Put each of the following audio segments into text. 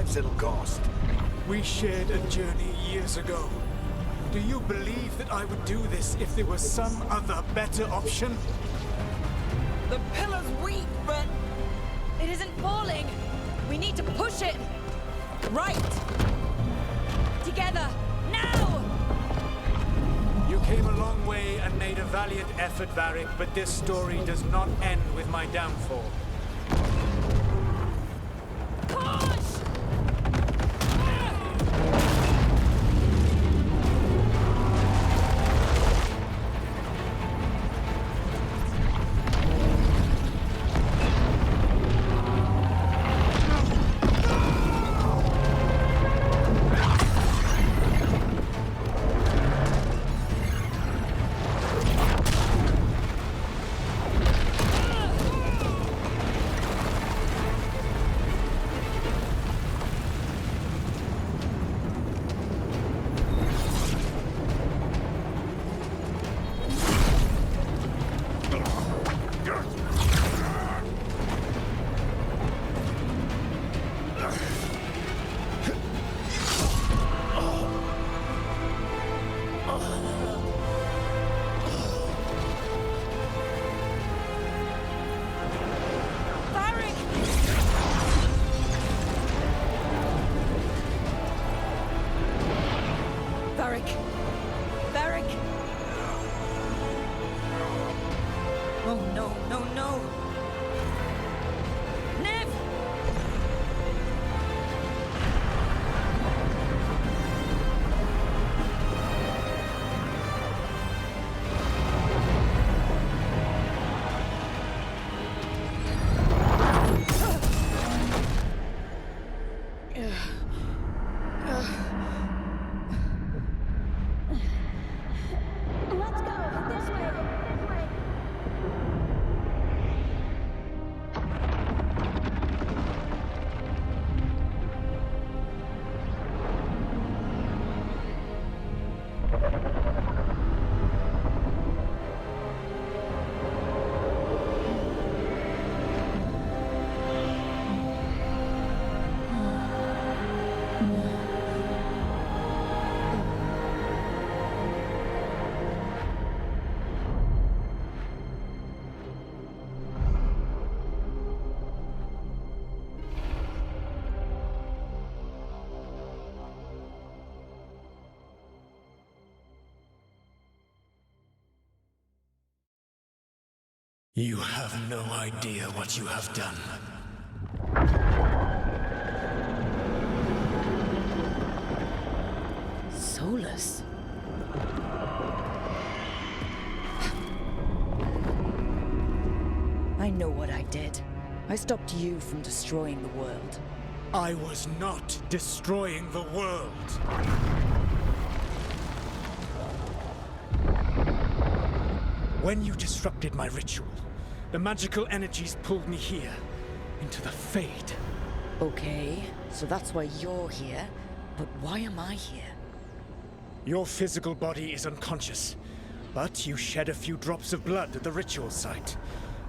perhaps it'll cost. We shared a journey years ago. Do you believe that I would do this if there was some other better option? The pillar's weak, but It isn't falling! We need to push it! right! Together! Now! You came a long way and made a valiant effort, Varric, but this story does not end with my downfall. Push! Varric! Varric! Oh no, no, no! Niv! Let's go! This way! This way! You have no idea what you have done. Solus? I know what I did. I stopped you from destroying the world. I was not destroying the world. When you disrupted my ritual, the magical energies pulled me here, into the Fade. Okay, so that's why you're here. But why am I here? Your physical body is unconscious, but you shed a few drops of blood at the ritual site.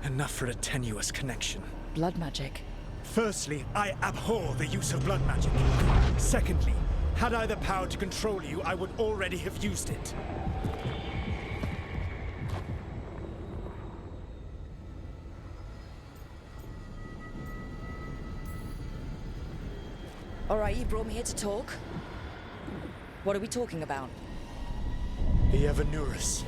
Enough for a tenuous connection. Blood magic. Firstly, I abhor the use of blood magic. Secondly, had I the power to control you, I would already have used it. Alright, you brought me here to talk. What are we talking about? The Evanurus,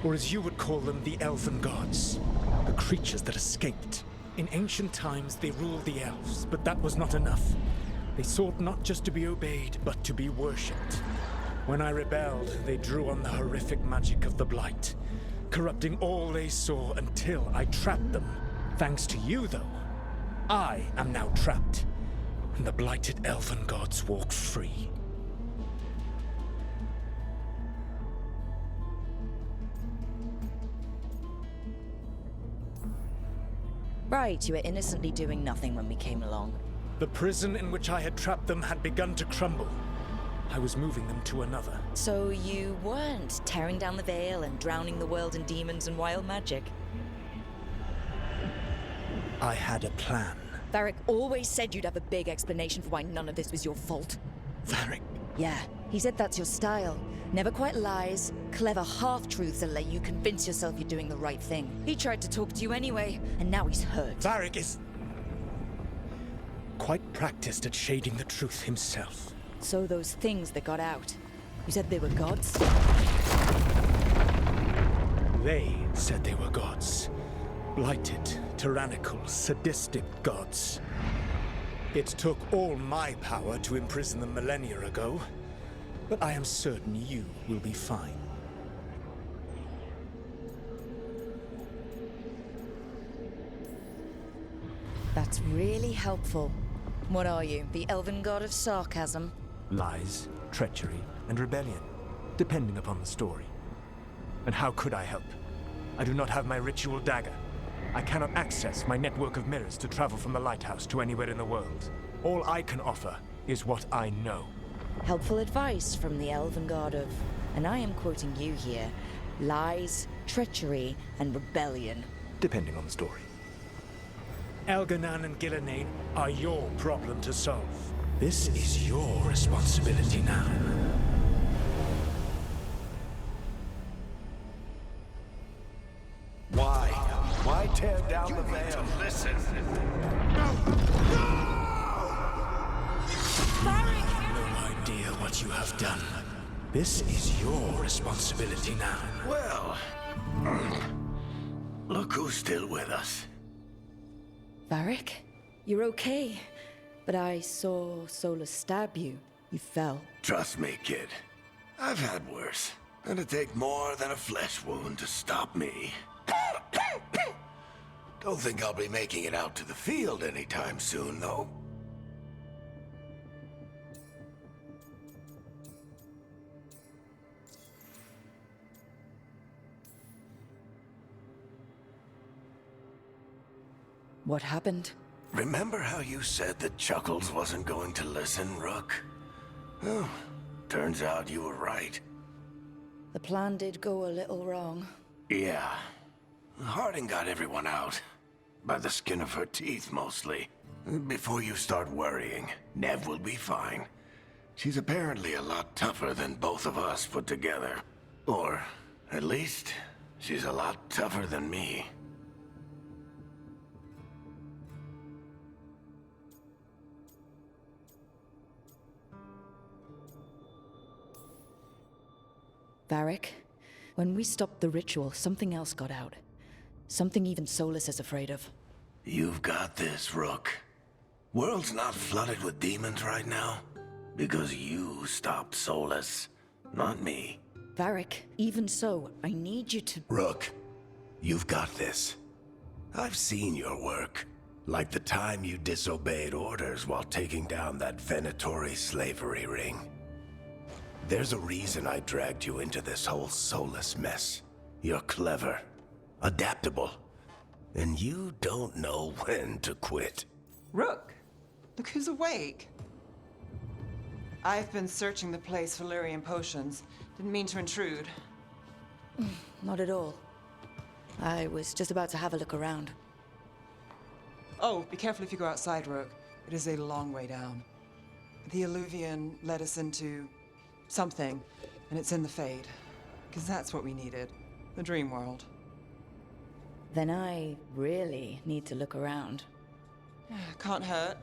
or as you would call them, the Elven Gods. The creatures that escaped. In ancient times, they ruled the elves, but that was not enough. They sought not just to be obeyed, but to be worshipped. When I rebelled, they drew on the horrific magic of the Blight, corrupting all they saw until I trapped them. Thanks to you, though, I am now trapped, and the blighted Elven Gods walk free. Right, you were innocently doing nothing when we came along. The prison in which I had trapped them had begun to crumble. I was moving them to another. So you weren't tearing down the veil and drowning the world in demons and wild magic? I had a plan. Varric always said you'd have a big explanation for why none of this was your fault. Varric. Yeah, he said that's your style. Never quite lies, clever half-truths that let you convince yourself you're doing the right thing. He tried to talk to you anyway, and now he's hurt. Varric is quite practiced at shading the truth himself. So those things that got out, you said they were gods? They said they were gods. Blighted, tyrannical, sadistic gods. It took all my power to imprison them millennia ago, but I am certain you will be fine. That's really helpful. What are you, the elven god of sarcasm? Lies, treachery, and rebellion, depending upon the story. And how could I help? I do not have my ritual dagger. I cannot access my network of mirrors to travel from the lighthouse to anywhere in the world. All I can offer is what I know. Helpful advice from the elven god of, and I am quoting you here, lies, treachery, and rebellion. Depending on the story. Elganan and Gillenane are your problem to solve. This is your responsibility now. Why? Why tear down the veil? Listen. No idea what you have done. This is your responsibility now. Well, look who's still with us. Varric, you're okay. But I saw Solus stab you. You fell. Trust me, kid. I've had worse. It'd take more than a flesh wound to stop me. Don't think I'll be making it out to the field anytime soon, though. What happened? Remember how you said that Chuckles wasn't going to listen, Rook? Well, turns out you were right. The plan did go a little wrong. Yeah. Harding got everyone out. By the skin of her teeth, mostly. Before you start worrying, Nev will be fine. She's apparently a lot tougher than both of us put together. Or, at least, she's a lot tougher than me. Varric, when we stopped the ritual, something else got out. Something even Solus is afraid of. You've got this, Rook. World's not flooded with demons right now. Because you stopped Solus, not me. Varric, even so, I need you to... Rook, you've got this. I've seen your work. Like the time you disobeyed orders while taking down that Venatori slavery ring. There's a reason I dragged you into this whole Solus mess. You're clever, adaptable, and you don't know when to quit. Rook, look who's awake. I've been searching the place for Lyrian potions. Didn't mean to intrude. Not at all. I was just about to have a look around. Oh, be careful if you go outside, Rook. It is a long way down. The Illuvian led us into something, and it's in the Fade. Because that's what we needed. The dream world. Then I really need to look around. Can't hurt.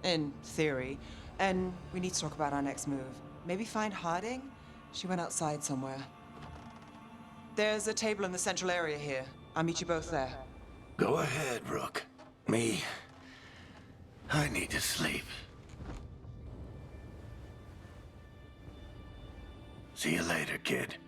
In theory. And we need to talk about our next move. Maybe find Harding? She went outside somewhere. There's a table in the central area here. I'll meet you both there. Go ahead, Rook. Me, I need to sleep. See you later, kid.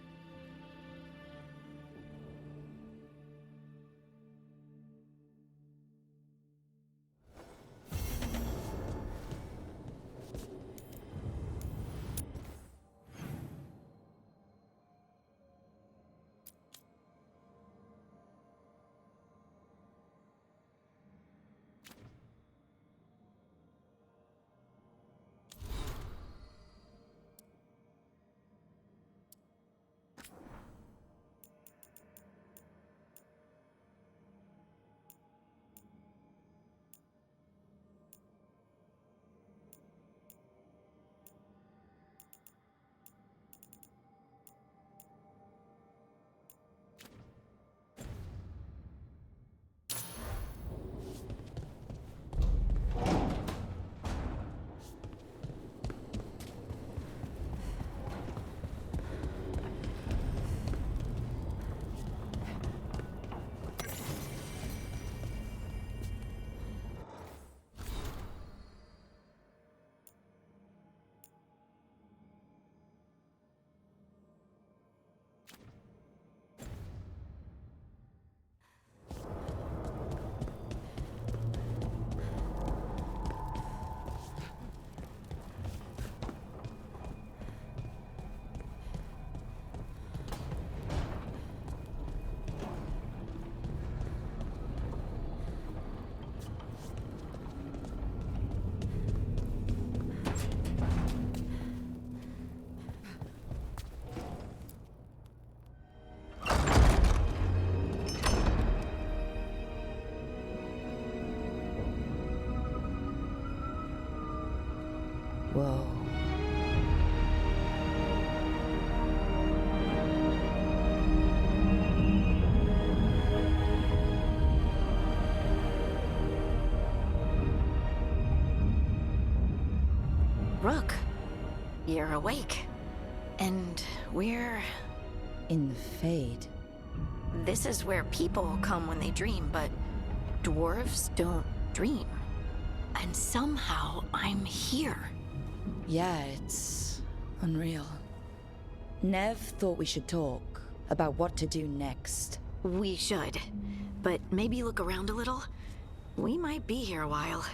Whoa. Rook, you're awake. And we're... In the Fade. This is where people come when they dream, but dwarves don't dream. And somehow I'm here. Yeah, it's unreal. Nev thought we should talk about what to do next. We should. But maybe look around a little. We might be here a while.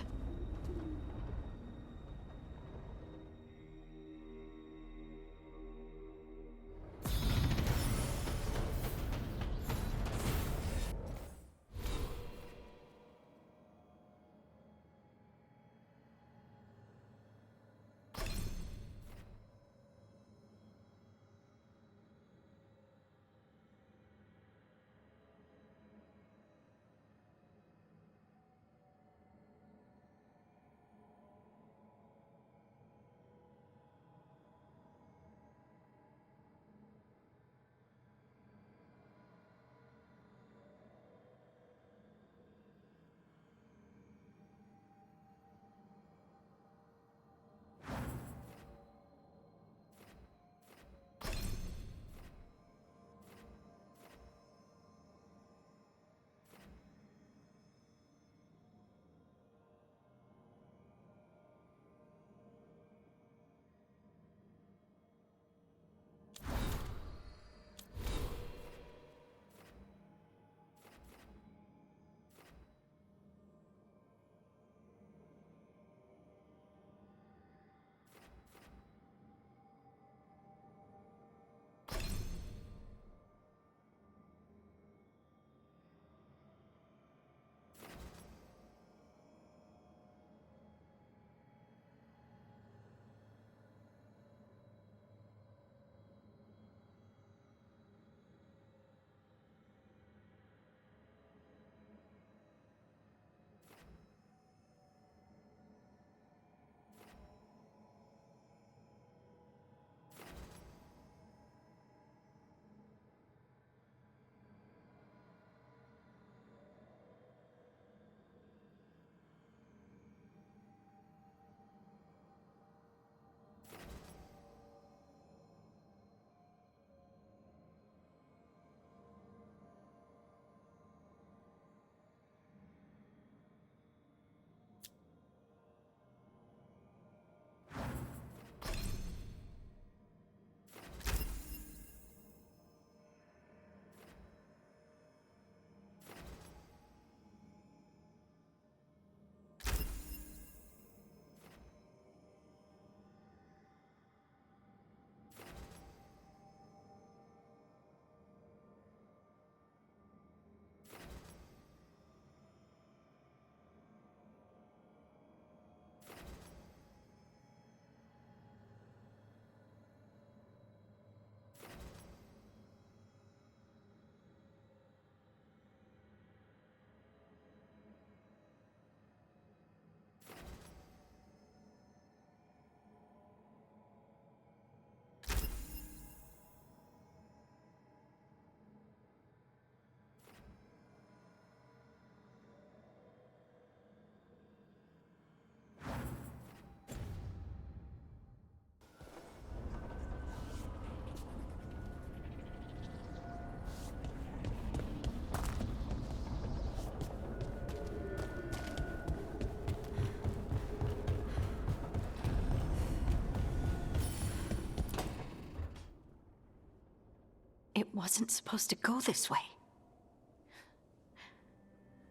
It wasn't supposed to go this way.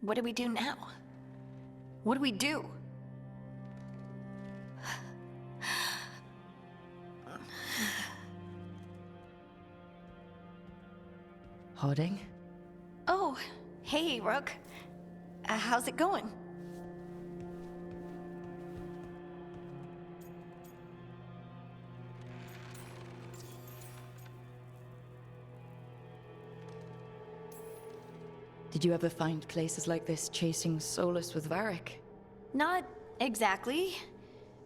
What do we do now? What do we do? Harding? Oh, hey, Rook. How's it going? Did you ever find places like this chasing Solus with Varric? Not exactly.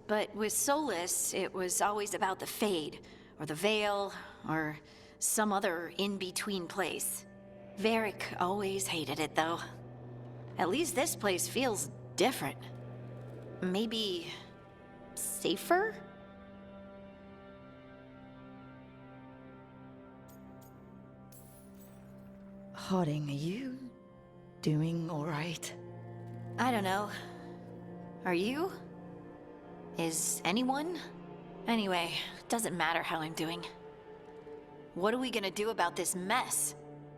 but with Solus, it was always about the Fade, or the Veil, or some other in-between place. Varric always hated it, though. At least this place feels different. Maybe safer? Harding, are you doing all right? I don't know. Are you? Is anyone? Anyway, doesn't matter how I'm doing. What are we gonna do about this mess?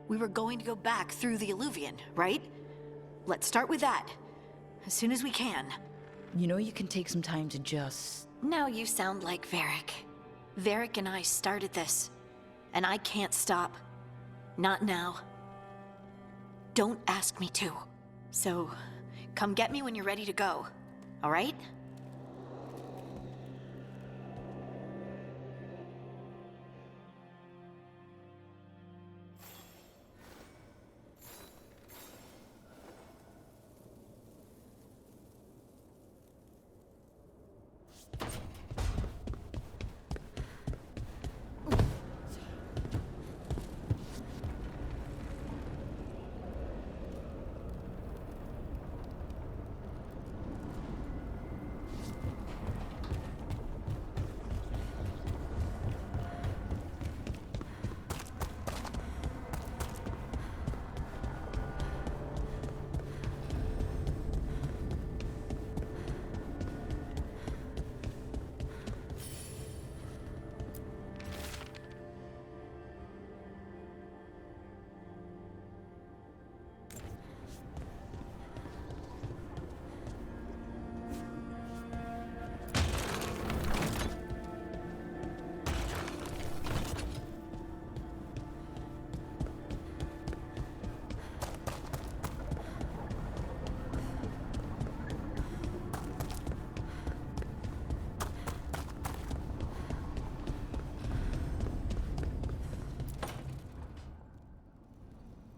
We were going to go back through the Illuvian, right? Let's start with that. As soon as we can. You know you can take some time to just... Now you sound like Varric. Varric and I started this. And I can't stop. Not now. Don't ask me to. So, come get me when you're ready to go. All right?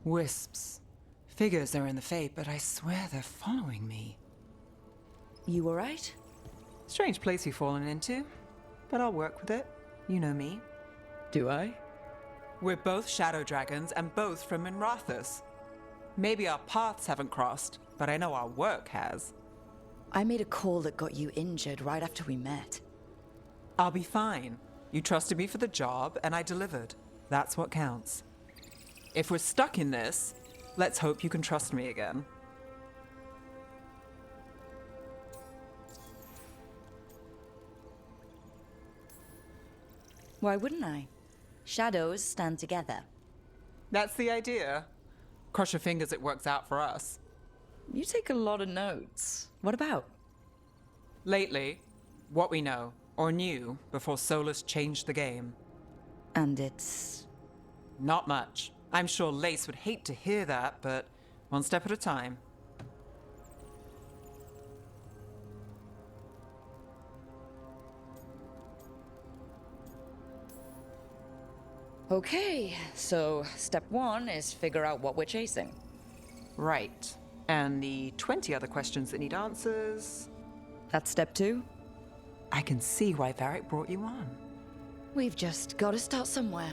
Wisps. Figures are in the Fate, but I swear they're following me. You all right? Strange place you've fallen into, but I'll work with it. You know me. Do I? We're both shadow dragons and both from Minrathous. Maybe our paths haven't crossed, but I know our work has. I made a call that got you injured right after we met. I'll be fine. You trusted me for the job, and I delivered. That's what counts. If we're stuck in this, let's hope you can trust me again. Why wouldn't I? Shadows stand together. That's the idea. Cross your fingers it works out for us. You take a lot of notes. What about? Lately, what we know, or knew, before Solus changed the game. And it's... Not much. I'm sure Lace would hate to hear that, but one step at a time. Okay, so step one is figure out what we're chasing. Right. And the 20 other questions that need answers... That's step two? I can see why Varric brought you on. We've just got to start somewhere.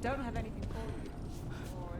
Don't have anything for you. Or...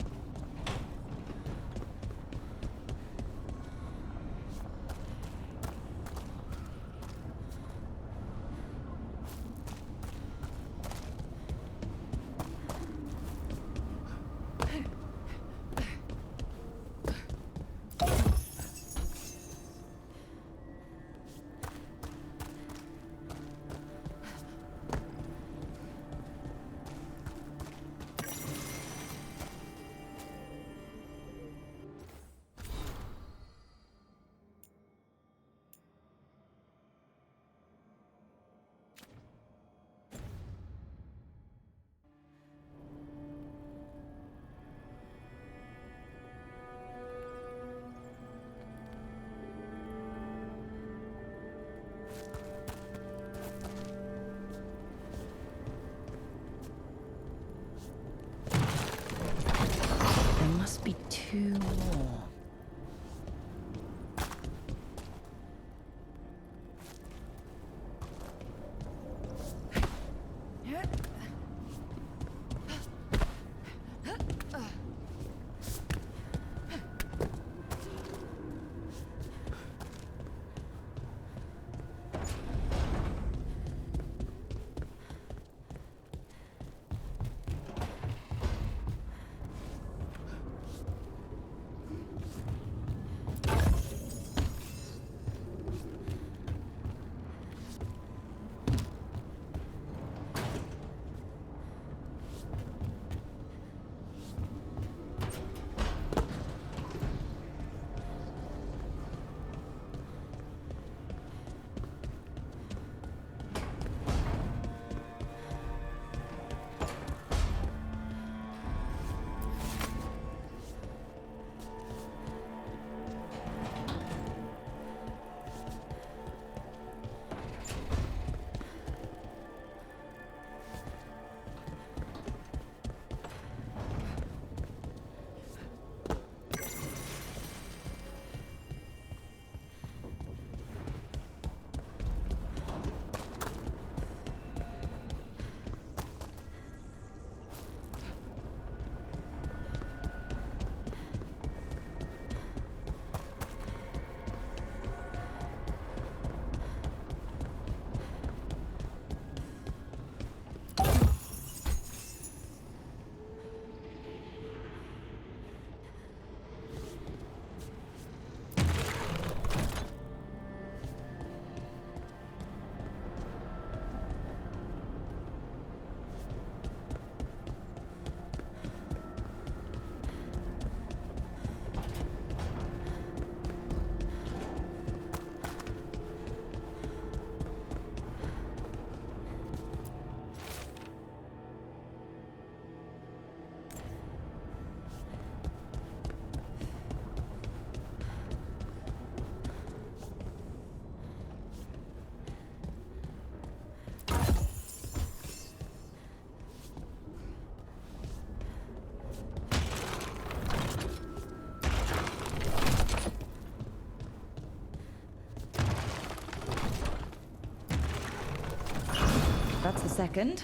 That's the second.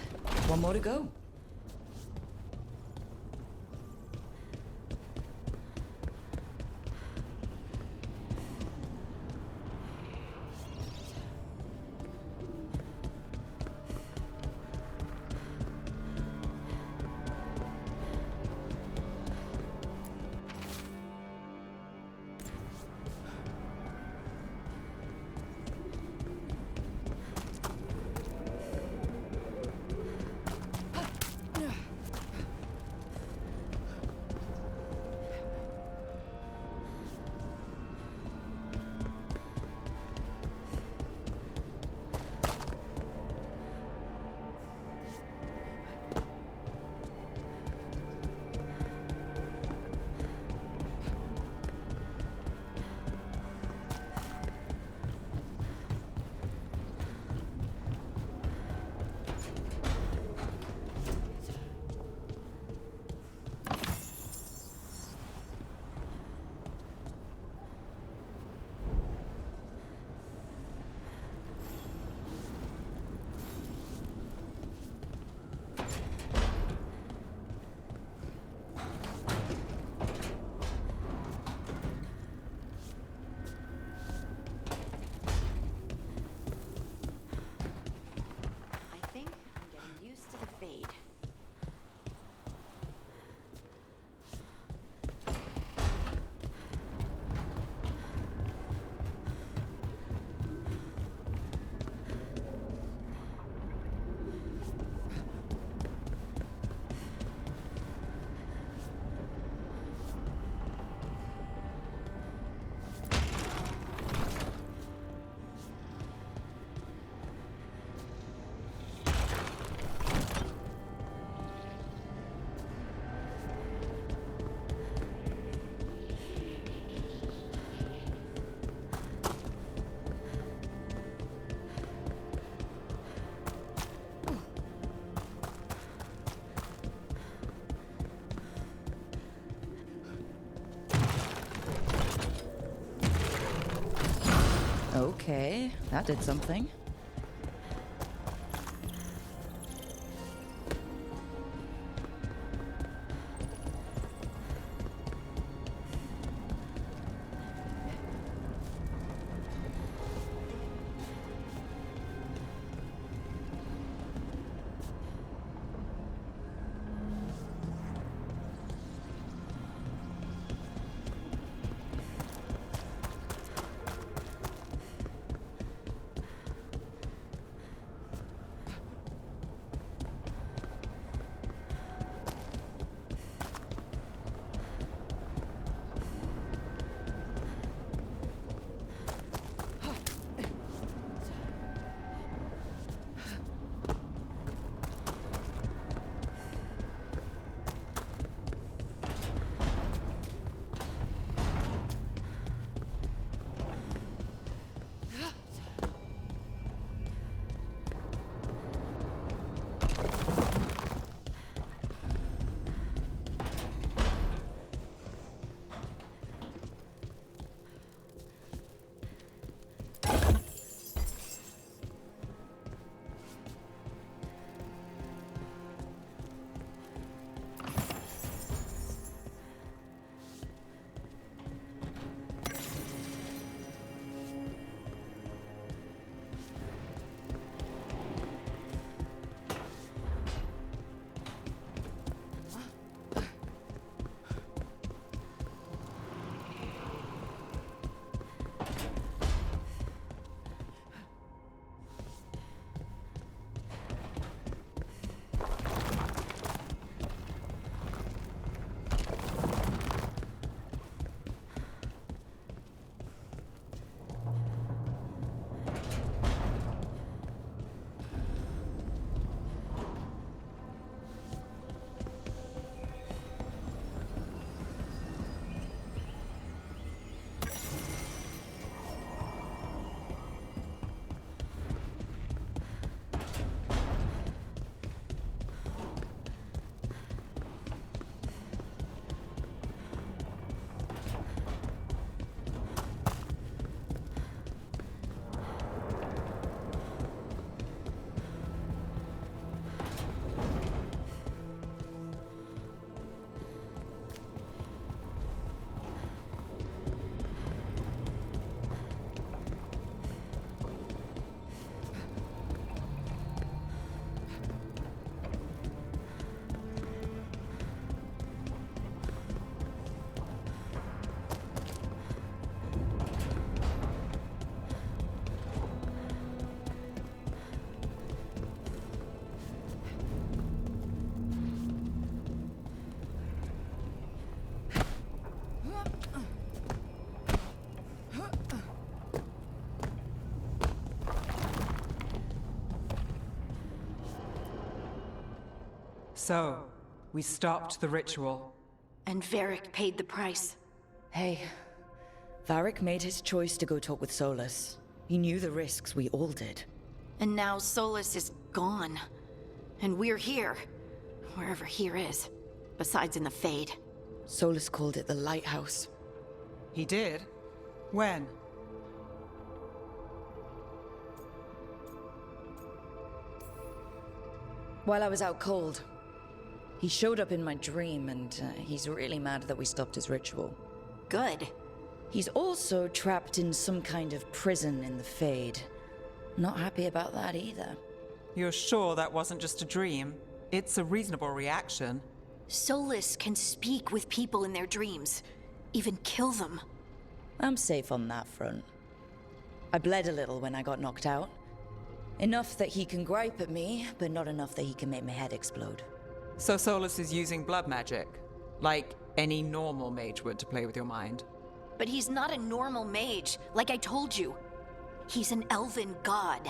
One more to go. I think I'm getting used to the fade. Okay, that did something. So, we stopped the ritual. And Varric paid the price. Hey, Varric made his choice to go talk with Solus. He knew the risks, we all did. And now Solus is gone. And we're here. Wherever here is. Besides in the Fade. Solus called it the Lighthouse. He did? When? While I was out cold. He showed up in my dream, and he's really mad that we stopped his ritual. Good. He's also trapped in some kind of prison in the Fade. Not happy about that either. You're sure that wasn't just a dream? It's a reasonable reaction. Solus can speak with people in their dreams. Even kill them. I'm safe on that front. I bled a little when I got knocked out. Enough that he can gripe at me, but not enough that he can make my head explode. So Solus is using blood magic, like any normal mage would to play with your mind. But he's not a normal mage, like I told you. He's an elven god.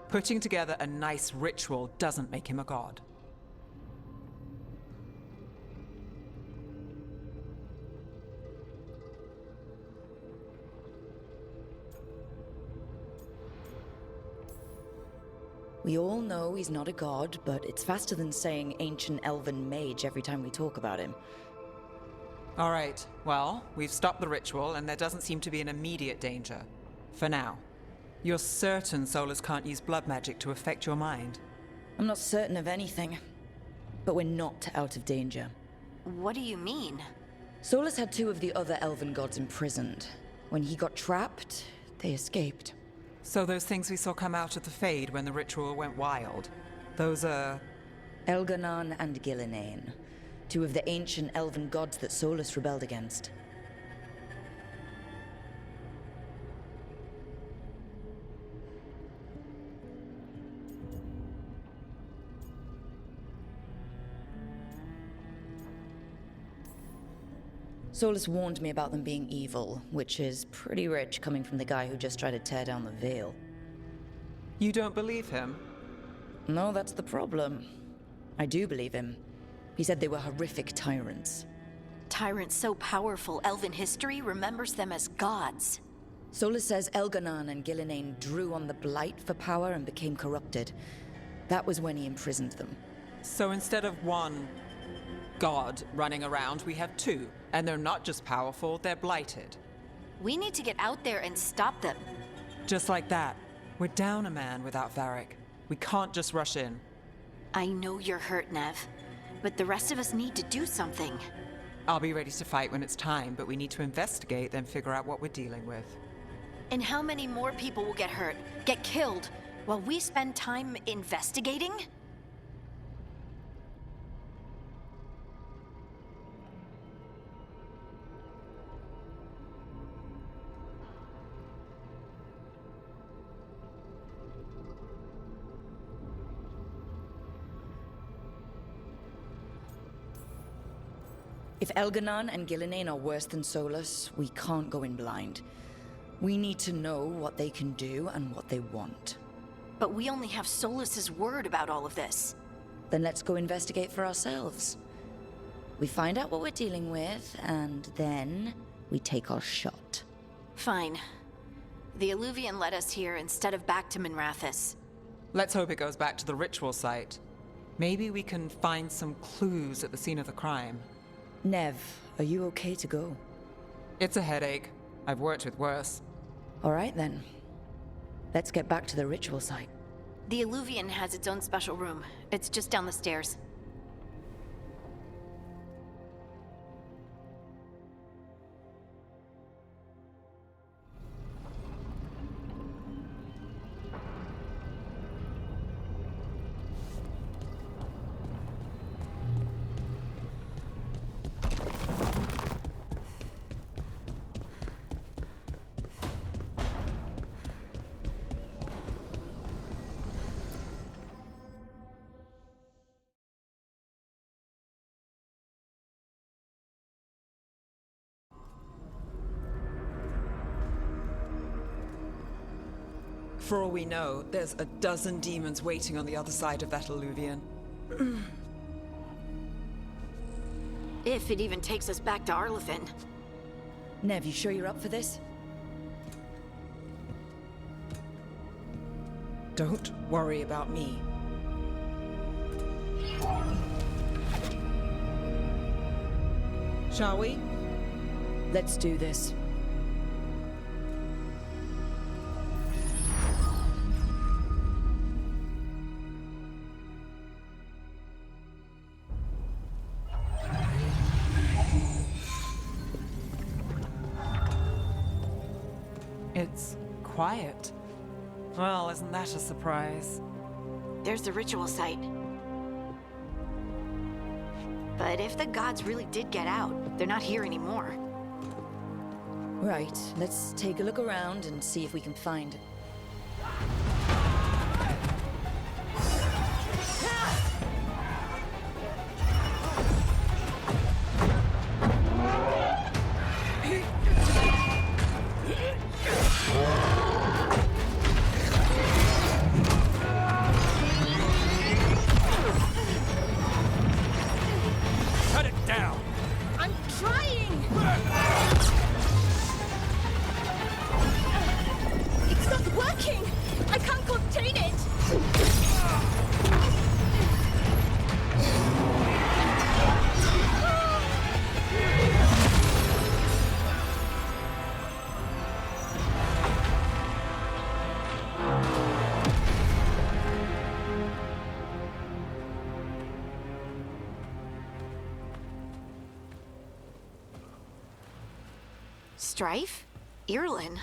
Putting together a nice ritual doesn't make him a god. We all know he's not a god, but it's faster than saying ancient elven mage every time we talk about him. All right, well, we've stopped the ritual and there doesn't seem to be an immediate danger. For now. You're certain Solus can't use blood magic to affect your mind? I'm not certain of anything, but we're not out of danger. What do you mean? Solus had two of the other elven gods imprisoned. When he got trapped, they escaped. So those things we saw come out of the Fade when the ritual went wild, those are... Elganon and Gillinane, two of the ancient elven gods that Solus rebelled against. Solus warned me about them being evil, which is pretty rich coming from the guy who just tried to tear down the Veil. You don't believe him? No, that's the problem. I do believe him. He said they were horrific tyrants. Tyrants so powerful, elven history remembers them as gods. Solus says Elganon and Gillinane drew on the Blight for power and became corrupted. That was when he imprisoned them. So instead of one god running around, we have two. And they're not just powerful, they're blighted. We need to get out there and stop them. Just like that. We're down a man without Varric. We can't just rush in. I know you're hurt, Nev, but the rest of us need to do something. I'll be ready to fight when it's time, but we need to investigate, then figure out what we're dealing with. And how many more people will get hurt, get killed, while we spend time investigating? If Elganon and Gillinane are worse than Solus, we can't go in blind. We need to know what they can do and what they want. But we only have Solus's word about all of this. Then let's go investigate for ourselves. We find out what we're dealing with, and then we take our shot. Fine. The Illuvian led us here instead of back to Minrathous. Let's hope it goes back to the ritual site. Maybe we can find some clues at the scene of the crime. Nev, are you okay to go? It's a headache. I've worked with worse. All right then. Let's get back to the ritual site. The Illuvian has its own special room. It's just down the stairs. For all we know, there's a dozen demons waiting on the other side of that Illuvian. If it even takes us back to Arlethan. Nev, you sure you're up for this? Don't worry about me. Shall we? Let's do this. It's quiet. Well, isn't that a surprise? There's the ritual site. But if the gods really did get out, they're not here anymore. Right, let's take a look around and see if we can find... Cut it down! I'm trying! It's not working! I can't contain it! Strife? Irlin?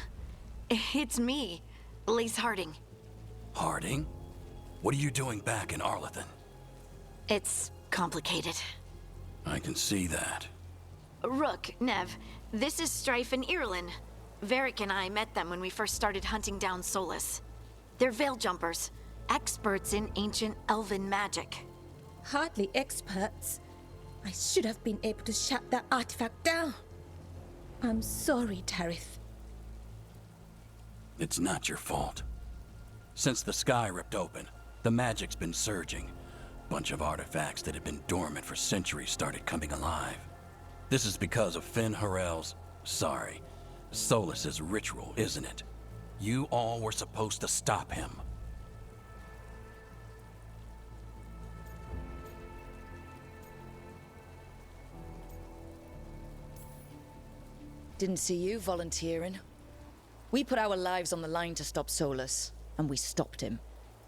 It's me, Lace Harding. Harding? What are you doing back in Arlethan? It's complicated. I can see that. Rook, Nev, this is Strife and Irlin. Varric and I met them when we first started hunting down Solus. They're veil jumpers, experts in ancient elven magic. Hardly experts. I should have been able to shut that artifact down. I'm sorry, Tarith. It's not your fault. Since the sky ripped open, the magic's been surging. Bunch of artifacts that had been dormant for centuries started coming alive. This is because of Finn Harel's... sorry, Solus's ritual, isn't it? You all were supposed to stop him. Didn't see you volunteering. We put our lives on the line to stop Solus, and we stopped him.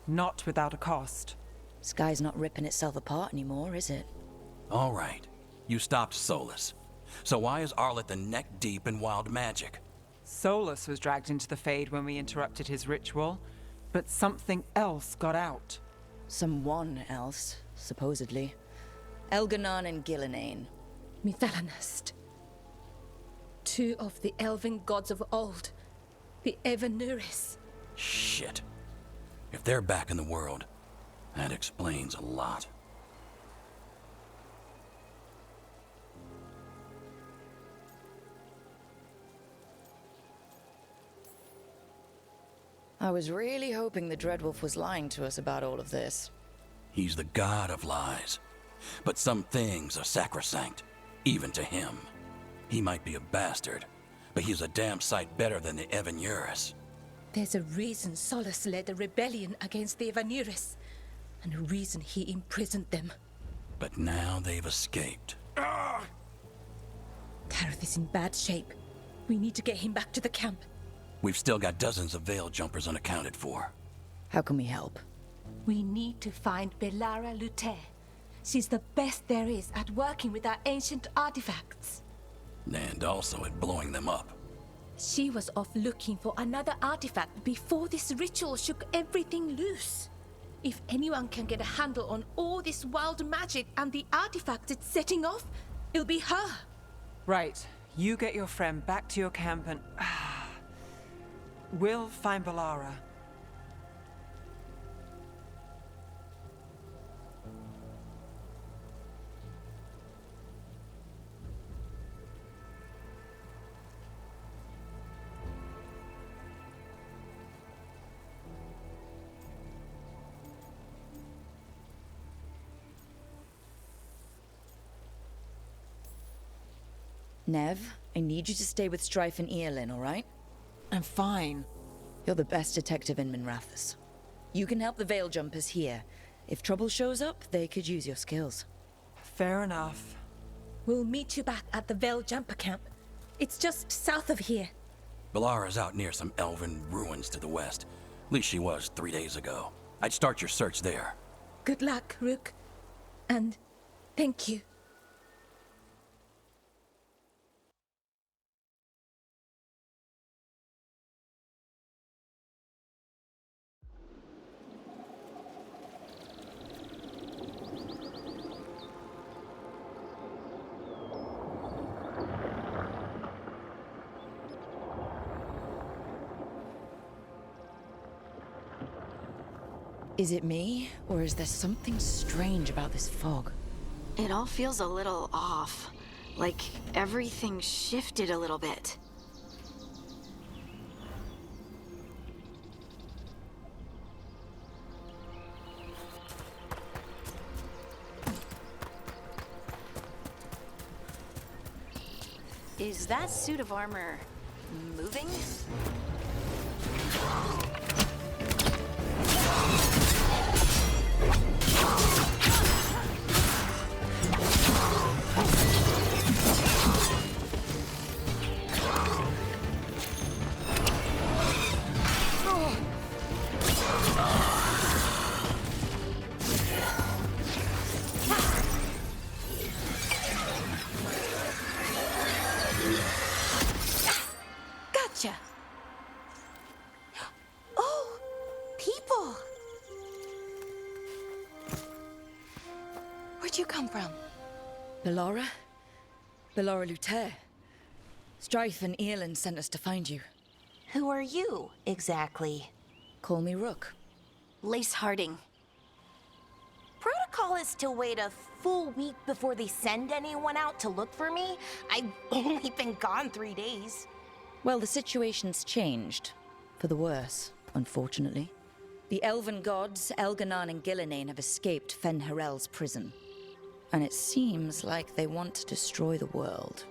Not without a cost. Sky's not ripping itself apart anymore, is it? All right, you stopped Solus. So why is Arlethan neck deep in wild magic? Solus was dragged into the Fade when we interrupted his ritual, but something else got out. Someone else, supposedly. Elganon and Gillenane. Mithalanast. Two of the elven gods of old. The Evanuris. Shit. If they're back in the world, that explains a lot. I was really hoping the Dreadwolf was lying to us about all of this. He's the god of lies. But some things are sacrosanct, even to him. He might be a bastard, but he's a damn sight better than the Evanuris. There's a reason Solus led a rebellion against the Evanuris, and a reason he imprisoned them. But now they've escaped. Tarith is in bad shape. We need to get him back to the camp. We've still got dozens of veil jumpers unaccounted for. How can we help? We need to find Belara Lute. She's the best there is at working with our ancient artifacts. And also at blowing them up. She was off looking for another artifact before this ritual shook everything loose. If anyone can get a handle on all this wild magic and the artifacts it's setting off, it'll be her. Right. You get your friend back to your camp and... we'll find Belara. Nev, I need you to stay with Strife and Eolin, alright? I'm fine. You're the best detective in Minrathous. You can help the Veil Jumpers here. If trouble shows up, they could use your skills. Fair enough. We'll meet you back at the Veil Jumper Camp. It's just south of here. Balara's out near some elven ruins to the west. At least she was 3 days ago. I'd start your search there. Good luck, Rook. And thank you. Is it me, or is there something strange about this fog? It all feels a little off. Like everything shifted a little bit. Is that suit of armor moving? Gotcha. Oh, people! Where'd you come from? Balara? Balara Luther. Strife and Eolin sent us to find you. Who are you, exactly? Call me Rook. Lace Harding. Protocol is to wait a full week before they send anyone out to look for me. I've only been gone 3 days. Well, the situation's changed. For the worse, unfortunately. The elven gods, Elganan and Gillinane, have escaped Fen-Harel's prison. And it seems like they want to destroy the world.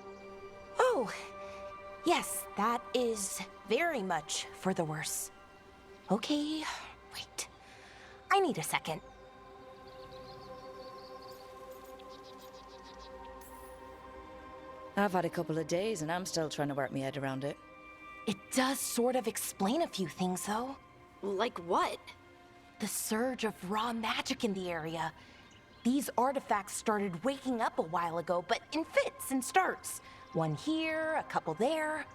Oh, yes, that is very much for the worse. Okay, wait. I need a second. I've had a couple of days and I'm still trying to work my head around it. It does sort of explain a few things, though. Like what? The surge of raw magic in the area. These artifacts started waking up a while ago, but in fits and starts. One here, a couple there.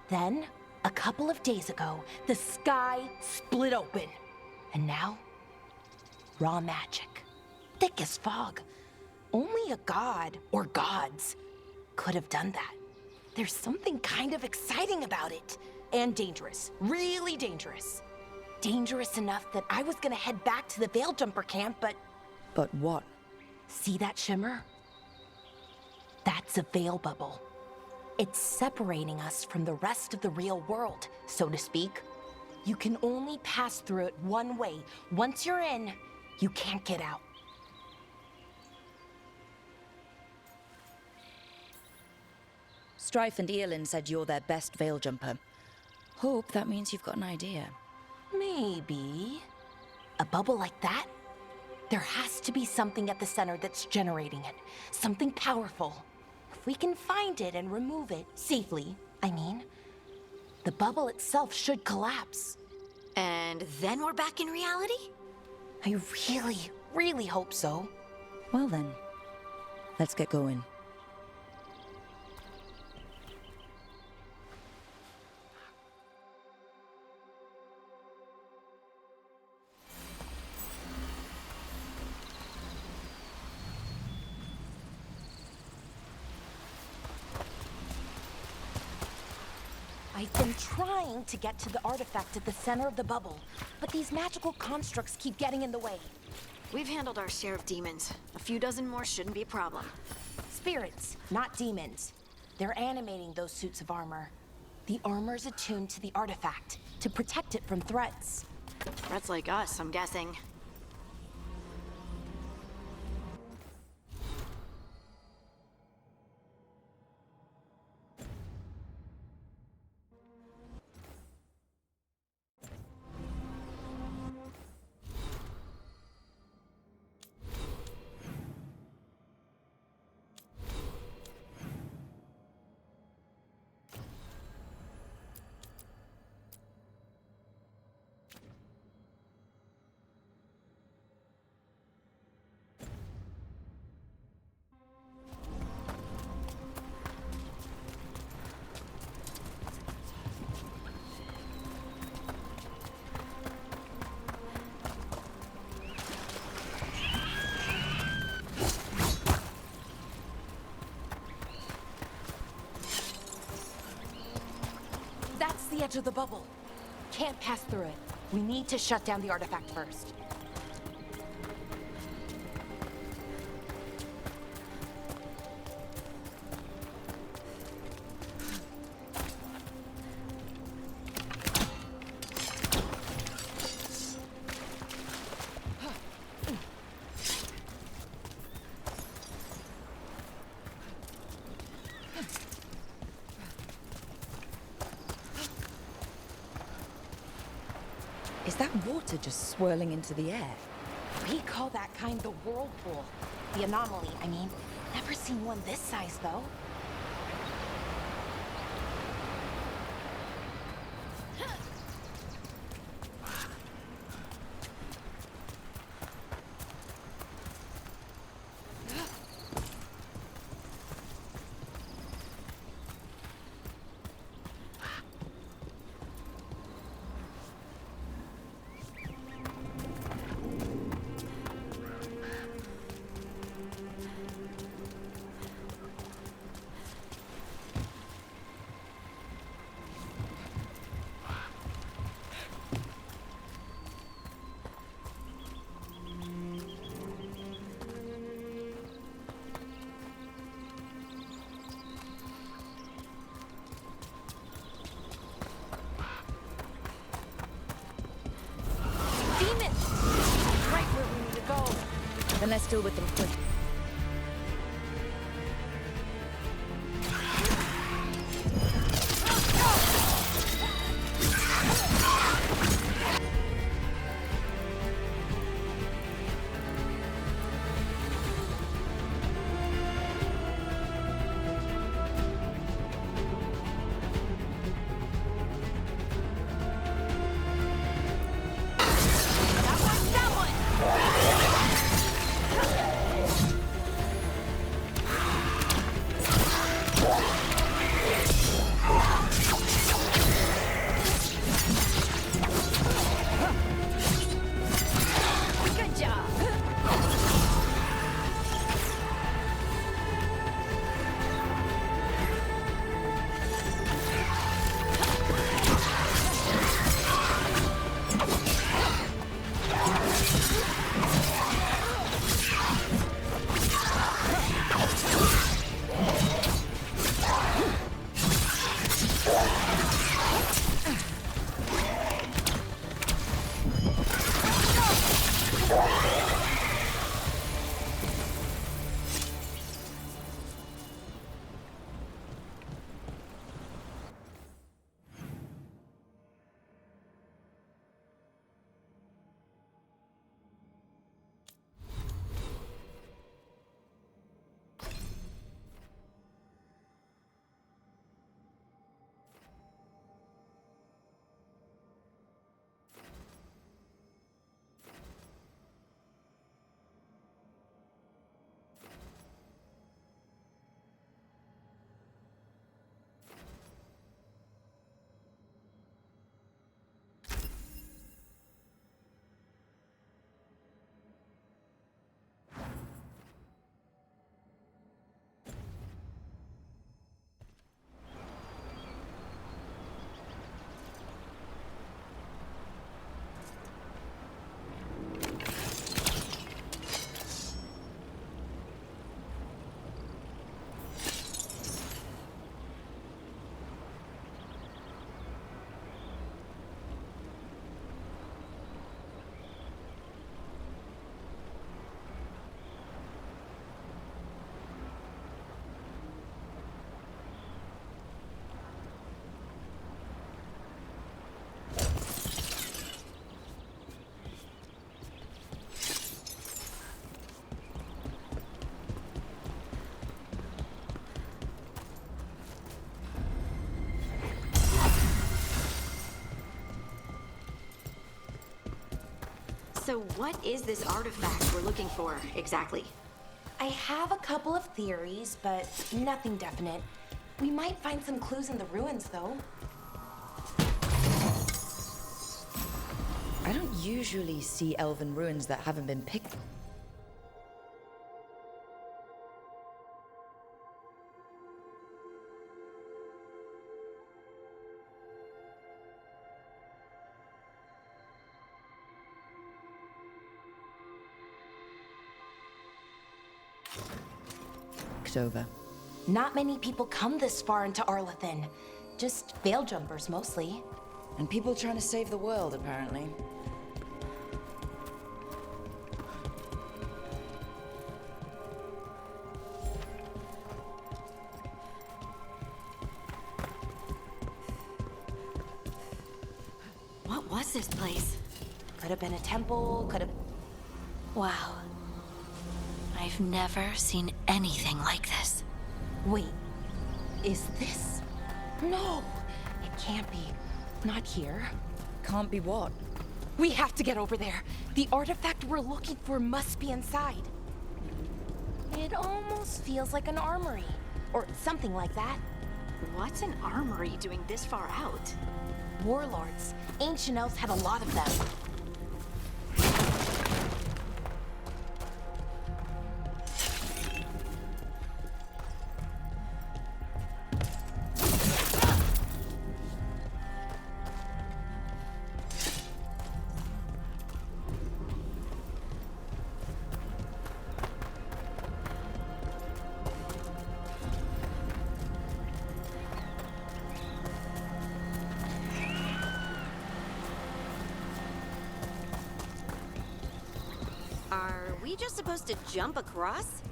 Then, a couple of days ago, the sky split open. And now, raw magic. Thick as fog. Only a god, or gods, could have done that. There's something kind of exciting about it. And dangerous. Really dangerous. Dangerous enough that I was gonna head back to the Veil Jumper camp, but... But what? See that shimmer? That's a veil bubble. It's separating us from the rest of the real world, so to speak. You can only pass through it one way. Once you're in, you can't get out. Strife and Eolin said you're their best Veil Jumper. Hope that means you've got an idea. Maybe. A bubble like that? There has to be something at the center that's generating it. Something powerful. If we can find it and remove it, safely, I mean, the bubble itself should collapse. And then we're back in reality? I really, really hope so. Well then, let's get going. I've been trying to get to the artifact at the center of the bubble, but these magical constructs keep getting in the way. We've handled our share of demons. A few dozen more shouldn't be a problem. Spirits, not demons. They're animating those suits of armor. The armor's attuned to the artifact, to protect it from threats. Threats like us, I'm guessing. edge of the bubble. Can't pass through it. We need to shut down the artifact first. Is that water just swirling into the air? We call that kind the whirlpool. The anomaly, I mean. Never seen one this size, though. Then let's deal with them quick. So what is this artifact we're looking for, exactly? I have a couple of theories, but nothing definite. We might find some clues in the ruins, though. I don't usually see elven ruins that haven't been picked. looked over. Not many people come this far into Arlathan. Just veil jumpers, mostly. And people trying to save the world, apparently. What was this place? Could have been a temple, could have... Wow. I've never seen anything like this. Wait, is this... No, it can't be. Not here. Can't be what? We have to get over there. The artifact we're looking for must be inside. It almost feels like an armory, or something like that. What's an armory doing this far out? Warlords. Ancient elves had a lot of them. Are we just supposed to jump across?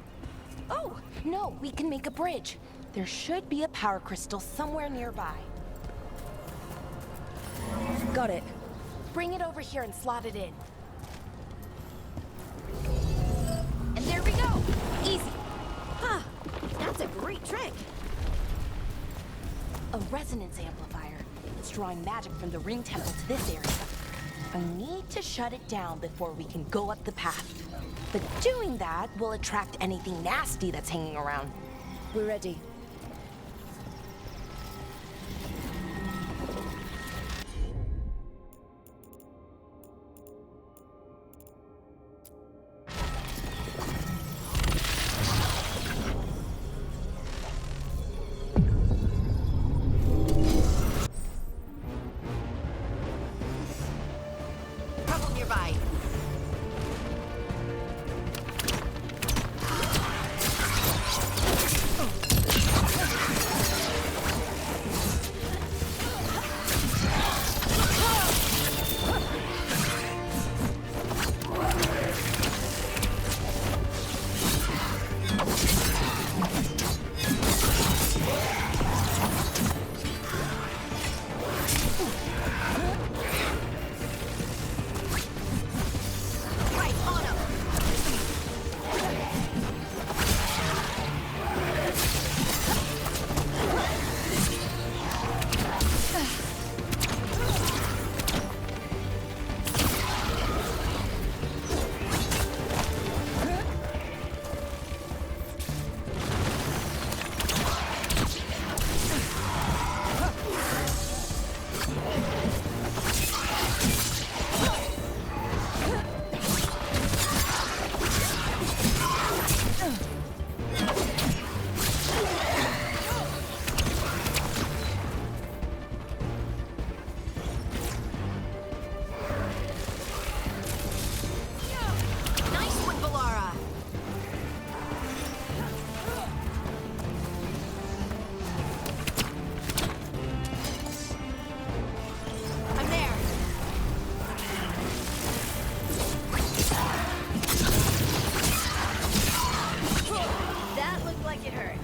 Oh, no, we can make a bridge. There should be a power crystal somewhere nearby. Got it. Bring it over here and slot it in. And there we go! Easy! Huh. That's a great trick. A resonance amplifier. It's drawing magic from the ring temple to this area. I need to shut it down before we can go up the path. But doing that will attract anything nasty that's hanging around. We're ready. Trouble nearby. Right on him. Nice one, Valara. I'm there. That looked like it hurt.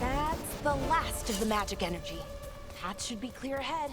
That's the last of the magic energy. Path should be clear ahead.